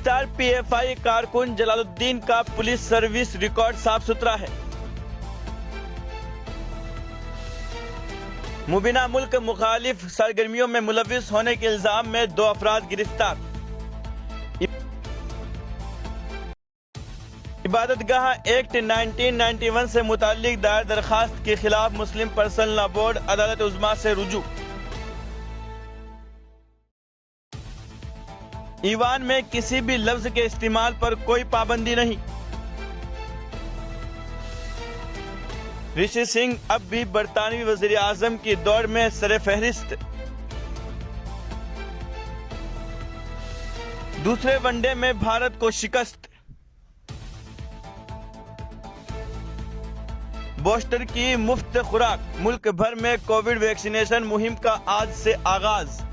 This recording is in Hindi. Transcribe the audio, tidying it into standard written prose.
स्टार पीएफआई कारकुन जलालुद्दीन का पुलिस सर्विस रिकॉर्ड साफ सुथरा है। मुबीना मुल्क मुखालिफ सरगर्मियों में मुलविस होने के इल्जाम में 2 अफराद गिरफ्तार। इबादतगाह एक्ट 1991 से मुताल्लिक दायर दरखास्त के खिलाफ मुस्लिम पर्सनल लॉ बोर्ड अदालत उज़्मा से रुजू। ईवान में किसी भी लफ्ज के इस्तेमाल पर कोई पाबंदी नहीं। ऋषि सिंह अब भी बरतानवी वजीर आजम की दौड़ में सर-ए-फहरिस्त। दूसरे वनडे में भारत को शिकस्त। बूस्टर की मुफ्त खुराक। मुल्क भर में कोविड वैक्सीनेशन मुहिम का आज से आगाज।